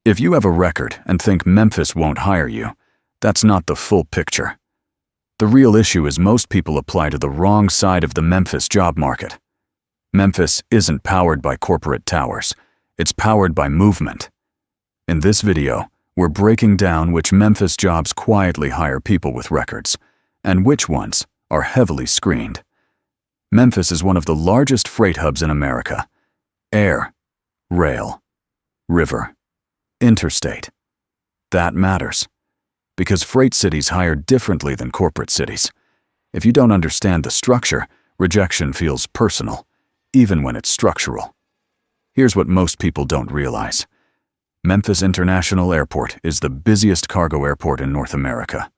If you have a record and think Memphis won't hire you, that's not the full picture. The real issue is most people apply to the wrong side of the Memphis job market. Memphis isn't powered by corporate towers, it's powered by movement. In this video, we're breaking down which Memphis jobs quietly hire people with records, and which ones are heavily screened. Memphis is one of the largest freight hubs in America. Air, rail, river, interstate. That matters, because freight cities hire differently than corporate cities. If you don't understand the structure, rejection feels personal, even when it's structural. Here's what most people don't realize. Memphis International Airport is the busiest cargo airport in North America.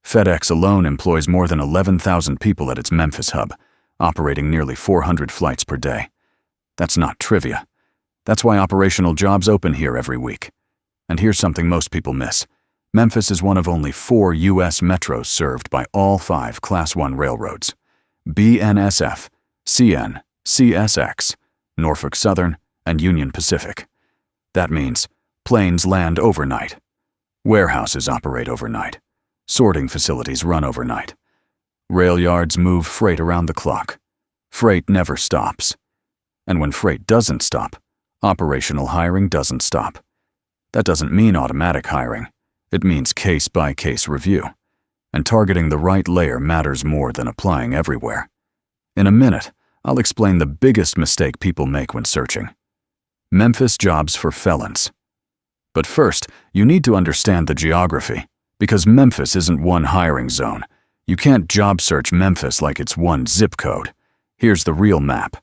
FedEx alone employs more than 11,000 people at its Memphis hub, operating nearly 400 flights per day. That's not trivia. That's why operational jobs open here every week. And here's something most people miss. Memphis is one of only 4 U.S. metros served by all 5 Class I railroads: BNSF, CN, CSX, Norfolk Southern, and Union Pacific. That means planes land overnight. Warehouses operate overnight. Sorting facilities run overnight. Rail yards move freight around the clock. Freight never stops. And when freight doesn't stop, operational hiring doesn't stop. That doesn't mean automatic hiring. It means case-by-case review. And targeting the right layer matters more than applying everywhere. In a minute, I'll explain the biggest mistake people make when searching. Memphis jobs for felons. But first, you need to understand the geography, because Memphis isn't one hiring zone. You can't job search Memphis like it's one zip code. Here's the real map.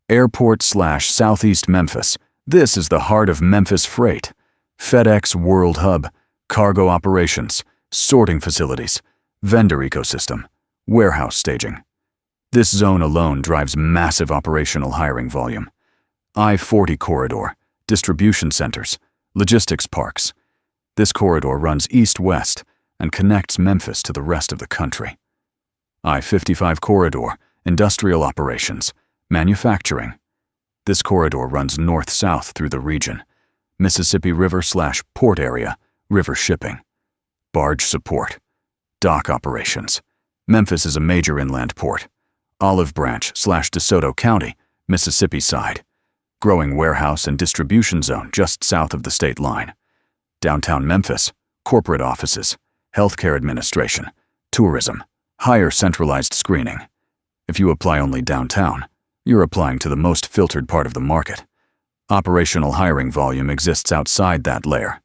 Airport/Southeast Memphis. This is the heart of Memphis freight. FedEx World Hub, cargo operations, sorting facilities, vendor ecosystem, warehouse staging. This zone alone drives massive operational hiring volume. I-40 corridor, distribution centers, logistics parks. This corridor runs east-west and connects Memphis to the rest of the country. I-55 corridor, industrial operations, manufacturing. This corridor runs north-south through the region. Mississippi River/port area, river shipping. Barge support, dock operations. Memphis is a major inland port. Olive Branch/DeSoto County, Mississippi side. Growing warehouse and distribution zone just south of the state line. Downtown Memphis, corporate offices, healthcare administration, tourism, higher centralized screening. If you apply only downtown, you're applying to the most filtered part of the market. Operational hiring volume exists outside that layer.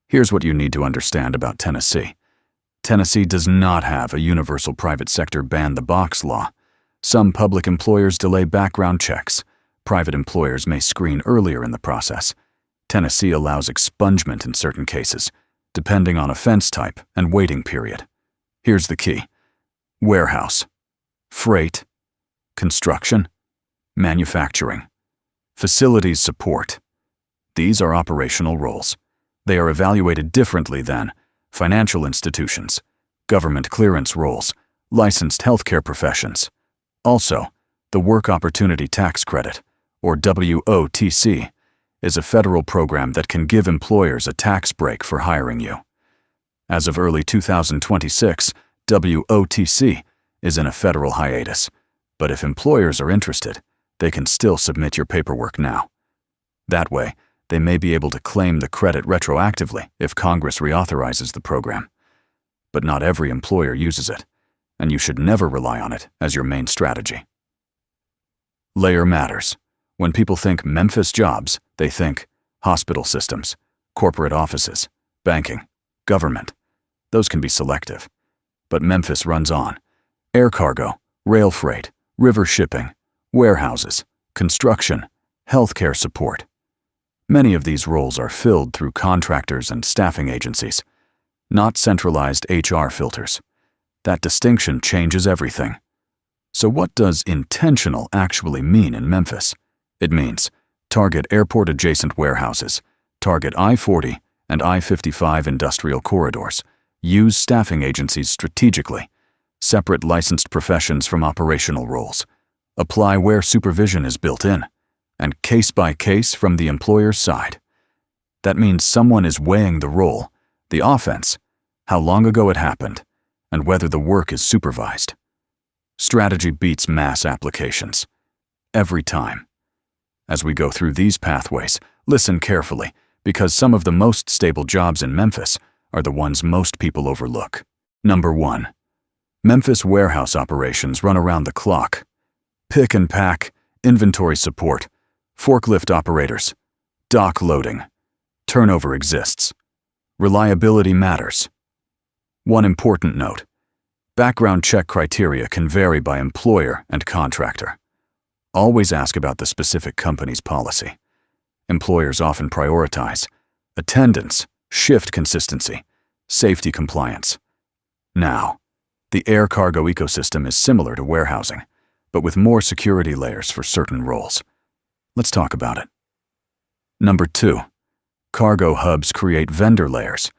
Here's what you need to understand about Tennessee. Tennessee does not have a universal private sector ban-the-box law. Some public employers delay background checks. Private employers may screen earlier in the process. Tennessee allows expungement in certain cases, depending on offense type and waiting period. Here's the key. Warehouse, freight, construction, manufacturing, facilities support. These are operational roles. They are evaluated differently than financial institutions, government clearance roles, licensed healthcare professions. Also, the Work Opportunity Tax Credit, or WOTC, is a federal program that can give employers a tax break for hiring you. As of early 2026, WOTC is in a federal hiatus, but if employers are interested, they can still submit your paperwork now. That way, they may be able to claim the credit retroactively if Congress reauthorizes the program. But not every employer uses it, and you should never rely on it as your main strategy. Layer matters. When people think Memphis jobs, they think hospital systems, corporate offices, banking, government. Those can be selective. But Memphis runs on. Air cargo, rail freight, river shipping, warehouses, construction, healthcare support. Many of these roles are filled through contractors and staffing agencies, not centralized HR filters. That distinction changes everything. So what does intentional actually mean in Memphis? It means target airport-adjacent warehouses, target I-40 and I-55 industrial corridors, use staffing agencies strategically, separate licensed professions from operational roles, apply where supervision is built in, and case by case from the employer's side. That means someone is weighing the role, the offense, how long ago it happened, and whether the work is supervised. Strategy beats mass applications. Every time. As we go through these pathways, listen carefully, because some of the most stable jobs in Memphis are the ones most people overlook. Number 1. Memphis warehouse operations run around the clock. Pick and pack, inventory support, forklift operators, dock loading. Turnover exists. Reliability matters. One important note. Background check criteria can vary by employer and contractor. Always ask about the specific company's policy. Employers often prioritize attendance, shift consistency, safety compliance. Now, the air cargo ecosystem is similar to warehousing, but with more security layers for certain roles. Let's talk about it. Number 2. Cargo hubs create vendor layers,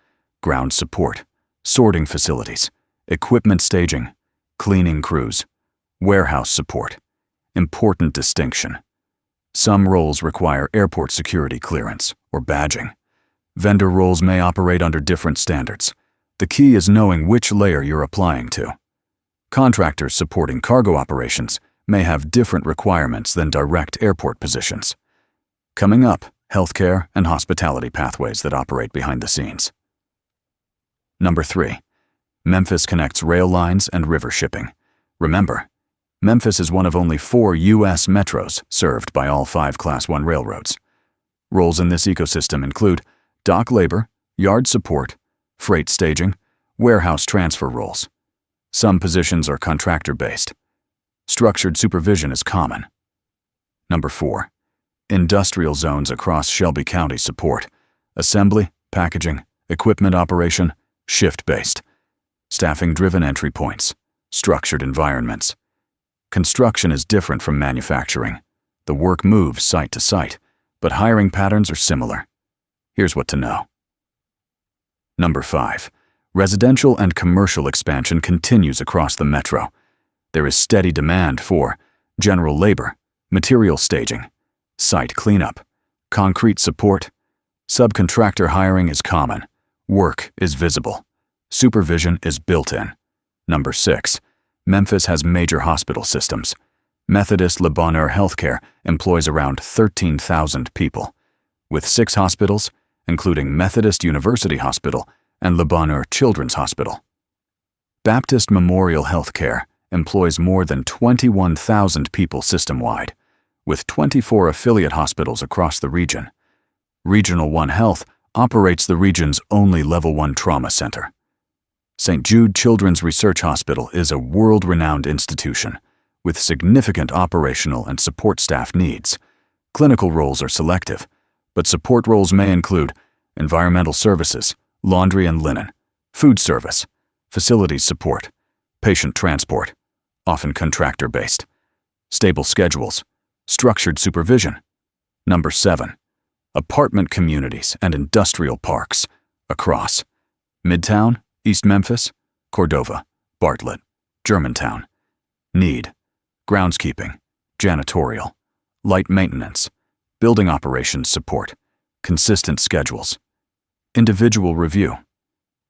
ground support, sorting facilities, equipment staging, cleaning crews, warehouse support. Important distinction. Some roles require airport security clearance or badging. Vendor roles may operate under different standards. The key is knowing which layer you're applying to. Contractors supporting cargo operations may have different requirements than direct airport positions. Coming up, healthcare and hospitality pathways that operate behind the scenes. Number 3. Memphis connects rail lines and river shipping. Remember, Memphis is one of only 4 U.S. metros served by all 5 Class 1 railroads. Roles in this ecosystem include dock labor, yard support, freight staging, warehouse transfer roles. Some positions are contractor-based. Structured supervision is common. Number 4. Industrial zones across Shelby County support assembly, packaging, equipment operation, shift-based. Staffing-driven entry points, structured environments. Construction is different from manufacturing. The work moves site to site, but hiring patterns are similar. Here's what to know. Number 5. Residential and commercial expansion continues across the metro. There is steady demand for general labor, material staging, site cleanup, concrete support. Subcontractor hiring is common. Work is visible. Supervision is built in. Number 6. Memphis has major hospital systems. Methodist Le Bonheur Healthcare employs around 13,000 people, with 6 hospitals, including Methodist University Hospital and Le Bonheur Children's Hospital. Baptist Memorial Healthcare employs more than 21,000 people system-wide, with 24 affiliate hospitals across the region. Regional One Health operates the region's only Level 1 trauma center. St. Jude Children's Research Hospital is a world-renowned institution with significant operational and support staff needs. Clinical roles are selective, but support roles may include environmental services, laundry and linen, food service, facilities support, patient transport, often contractor-based, stable schedules, structured supervision. Number 7. Apartment communities and industrial parks across Midtown, East Memphis, Cordova, Bartlett, Germantown. Need: groundskeeping, janitorial, light maintenance, building operations support, consistent schedules. Individual review.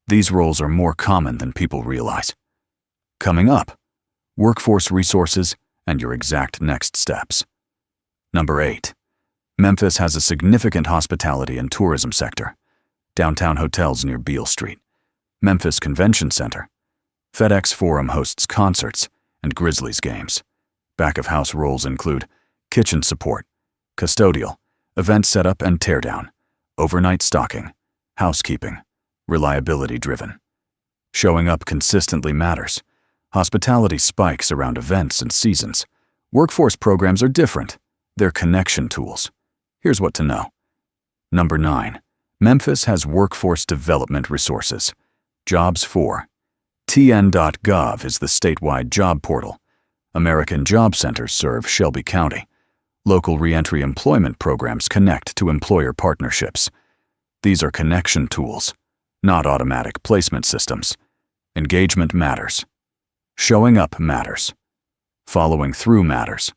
These roles are more common than people realize. Coming up, workforce resources and your exact next steps. Number 8. Memphis has a significant hospitality and tourism sector. Downtown hotels near Beale Street. Memphis Convention Center. FedEx Forum hosts concerts and Grizzlies games. Back-of-house roles include kitchen support, custodial, event setup and teardown, overnight stocking, housekeeping, reliability-driven. Showing up consistently matters. Hospitality spikes around events and seasons. Workforce programs are different. They're connection tools. Here's what to know. Number 9. Memphis has workforce development resources. Jobs for TN.gov is the statewide job portal. American Job Centers serve Shelby County. Local reentry employment programs connect to employer partnerships. These are connection tools, not automatic placement systems. Engagement matters. Showing up matters. Following through matters.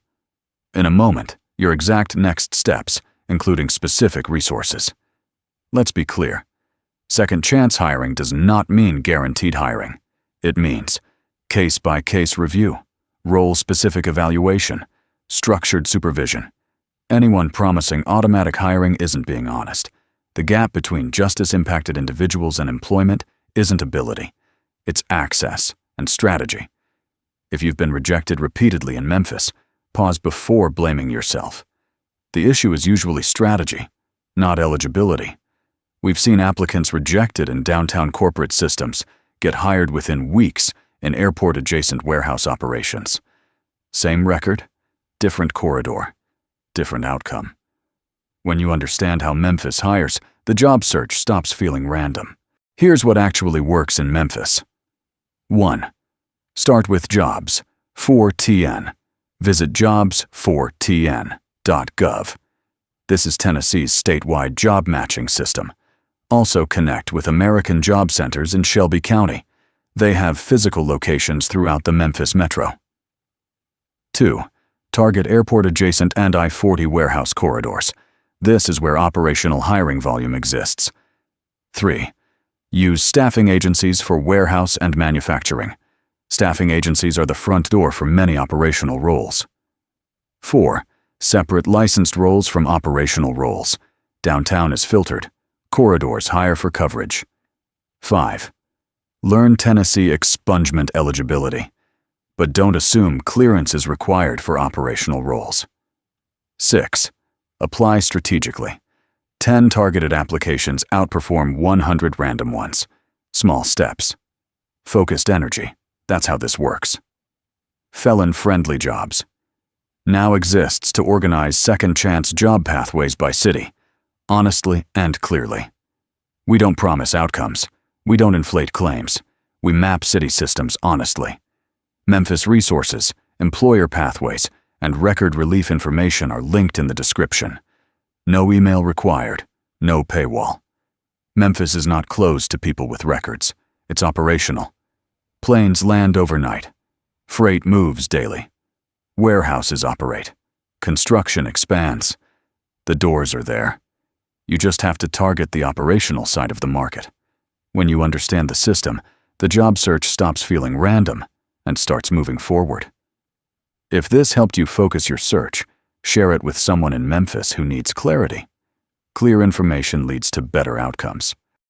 In a moment, your exact next steps, including specific resources. Let's be clear. Second chance hiring does not mean guaranteed hiring. It means case-by-case review, role-specific evaluation, structured supervision. Anyone promising automatic hiring isn't being honest. The gap between justice-impacted individuals and employment isn't ability. It's access and strategy. If you've been rejected repeatedly in Memphis, pause before blaming yourself. The issue is usually strategy, not eligibility. We've seen applicants rejected in downtown corporate systems get hired within weeks in airport-adjacent warehouse operations. Same record, different corridor, different outcome. When you understand how Memphis hires, the job search stops feeling random. Here's what actually works in Memphis. 1. Start with jobs, 4TN. Visit jobs4tn.gov. This is Tennessee's statewide job matching system. Also connect with American Job Centers in Shelby County. They have physical locations throughout the Memphis metro. 2. Target airport-adjacent and I-40 warehouse corridors. This is where operational hiring volume exists. 3. Use staffing agencies for warehouse and manufacturing. Staffing agencies are the front door for many operational roles. 4. Separate licensed roles from operational roles. Downtown is filtered. Corridors hire for coverage. 5. Learn Tennessee expungement eligibility, but don't assume clearance is required for operational roles. 6. Apply strategically. 10 targeted applications outperform 100 random ones. Small steps. Focused energy. That's how this works. Felon-friendly jobs. Now exists to organize second-chance job pathways by city, honestly and clearly. We don't promise outcomes. We don't inflate claims. We map city systems honestly. Memphis resources, employer pathways, and record relief information are linked in the description. No email required, no paywall. Memphis is not closed to people with records. It's operational. Planes land overnight. Freight moves daily. Warehouses operate. Construction expands. The doors are there. You just have to target the operational side of the market. When you understand the system, the job search stops feeling random and starts moving forward. If this helped you focus your search, share it with someone in Memphis who needs clarity. Clear information leads to better outcomes.